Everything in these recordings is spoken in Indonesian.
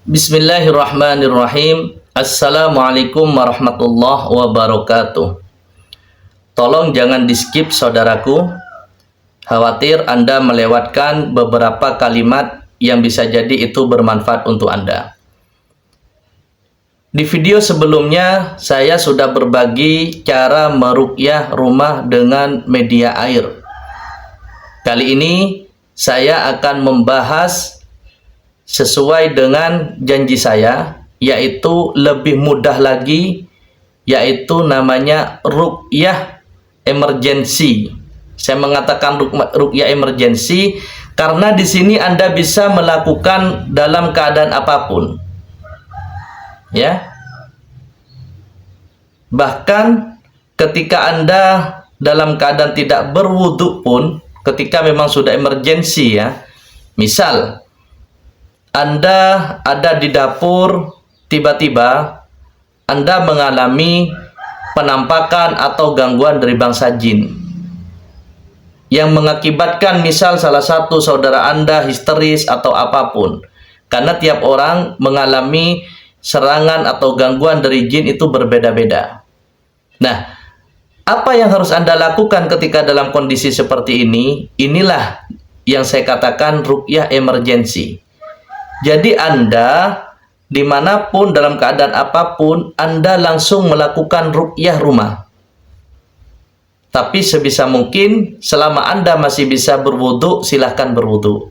Bismillahirrahmanirrahim. Assalamualaikum warahmatullahi wabarakatuh. Tolong jangan di-skip saudaraku. Khawatir Anda melewatkan beberapa kalimat yang bisa jadi itu bermanfaat untuk Anda. Di video sebelumnya saya sudah berbagi cara meruqyah rumah dengan media air. Kali ini saya akan membahas sesuai dengan janji saya, yaitu lebih mudah lagi, yaitu namanya ruqyah emergency. Saya mengatakan ruqyah emergency karena di sini Anda bisa melakukan dalam keadaan apapun. Ya. Bahkan ketika Anda dalam keadaan tidak berwudu pun, ketika memang sudah emergency ya. Misal Anda ada di dapur, tiba-tiba Anda mengalami penampakan atau gangguan dari bangsa jin yang mengakibatkan misal salah satu saudara Anda histeris atau apapun. Karena tiap orang mengalami serangan atau gangguan dari jin itu berbeda-beda. Nah, apa yang harus Anda lakukan ketika dalam kondisi seperti ini? Inilah yang saya katakan ruqyah emergency. Jadi Anda dimanapun dalam keadaan apapun, Anda langsung melakukan ruqyah rumah. Tapi sebisa mungkin selama Anda masih bisa berwudu, silahkan berwudu.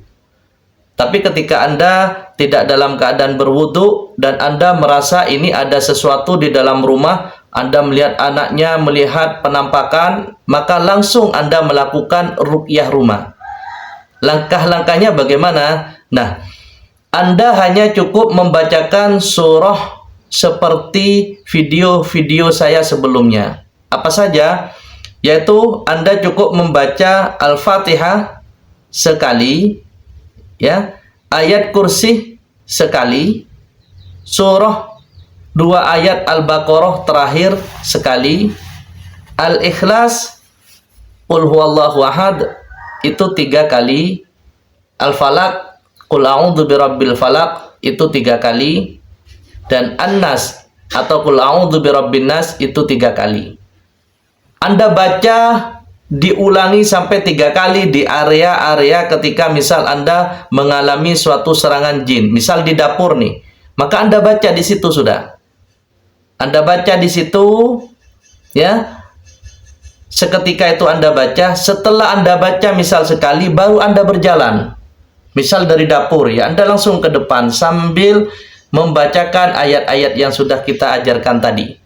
Tapi ketika Anda tidak dalam keadaan berwudu dan Anda merasa ini ada sesuatu di dalam rumah, Anda melihat anaknya, melihat penampakan, maka langsung Anda melakukan ruqyah rumah. Langkah-langkahnya bagaimana? Nah, Anda hanya cukup membacakan surah seperti video-video saya sebelumnya. Apa saja? Yaitu Anda cukup membaca Al-Fatihah sekali, ya, ayat kursi sekali, surah 2 ayat Al-Baqarah terakhir sekali, Al-Ikhlas, Qul huwallahu ahad itu 3 kali, Al-Falaq, Qul a'udzu birabbil falaq itu 3 kali, dan An-Nas atau Qul a'udzu birabbin nas itu 3 kali. Anda baca diulangi sampai 3 kali di area-area ketika misal Anda mengalami suatu serangan jin, misal di dapur nih, maka Anda baca di situ sudah. Anda baca di situ, ya. Seketika itu Anda baca, setelah Anda baca misal sekali, baru Anda berjalan. Misal dari dapur ya, Anda langsung ke depan sambil membacakan ayat-ayat yang sudah kita ajarkan tadi.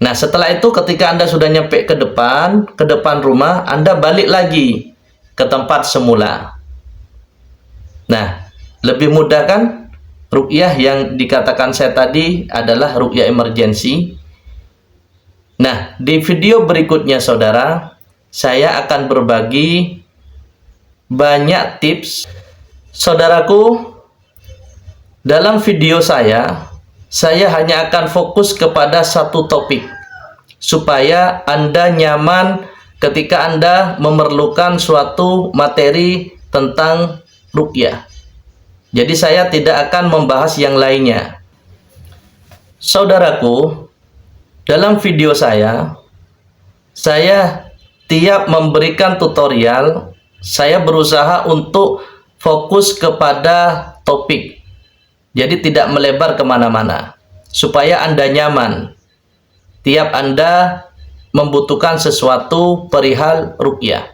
Nah, setelah itu ketika Anda sudah nyampe ke depan rumah, Anda balik lagi ke tempat semula. Nah, lebih mudah kan? Ruqyah yang dikatakan saya tadi adalah ruqyah emergency. Nah, di video berikutnya saudara, saya akan berbagi banyak tips. Saudaraku, dalam video saya hanya akan fokus kepada satu topik supaya Anda nyaman ketika Anda memerlukan suatu materi tentang ruqyah. Jadi saya tidak akan membahas yang lainnya. Saudaraku, dalam video saya tiap memberikan tutorial, saya berusaha untuk fokus kepada topik. Jadi tidak melebar kemana-mana, supaya Anda nyaman. Tiap Anda membutuhkan sesuatu perihal ruqyah.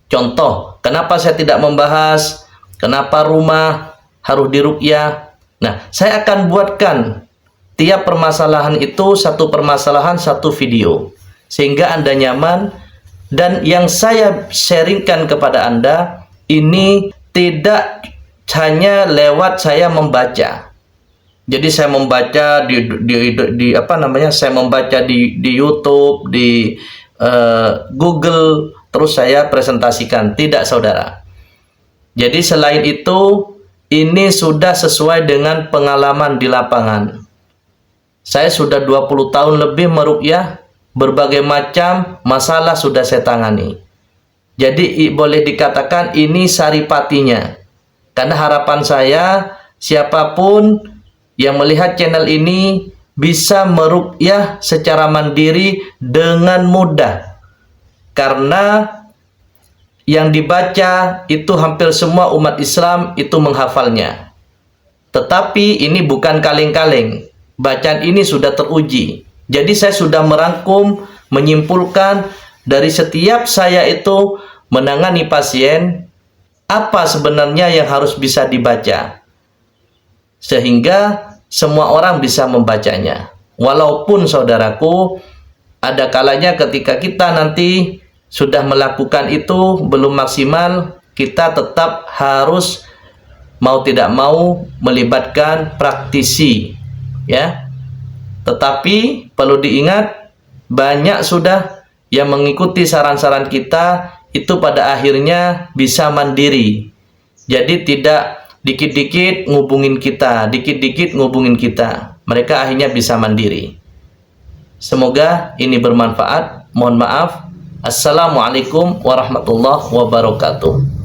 Contoh, kenapa saya tidak membahas kenapa rumah harus diruqyah? Nah, saya akan buatkan tiap permasalahan itu satu permasalahan satu video, sehingga Anda nyaman. Dan yang saya sharingkan kepada Anda ini tidak hanya lewat saya membaca. Jadi saya membaca saya membaca di YouTube, di Google, terus saya presentasikan. Tidak, saudara. Jadi selain itu, ini sudah sesuai dengan pengalaman di lapangan. Saya sudah 20 tahun lebih meruqyah, berbagai macam masalah sudah saya tangani. Jadi boleh dikatakan ini saripatinya. Karena harapan saya siapapun yang melihat channel ini bisa meruqyah secara mandiri dengan mudah. Karena yang dibaca itu hampir semua umat Islam itu menghafalnya. Tetapi ini bukan kaleng-kaleng. Bacaan ini sudah teruji. Jadi saya sudah merangkum, menyimpulkan dari setiap saya itu menangani pasien, apa sebenarnya yang harus bisa dibaca. Sehingga semua orang bisa membacanya. Walaupun saudaraku, ada kalanya ketika kita nanti sudah melakukan itu belum maksimal, kita tetap harus mau tidak mau melibatkan praktisi, ya. Tetapi perlu diingat, banyak sudah yang mengikuti saran-saran kita itu pada akhirnya bisa mandiri. Jadi tidak dikit-dikit ngubungin kita, dikit-dikit ngubungin kita. Mereka akhirnya bisa mandiri. Semoga ini bermanfaat. Mohon maaf. Assalamualaikum warahmatullahi wabarakatuh.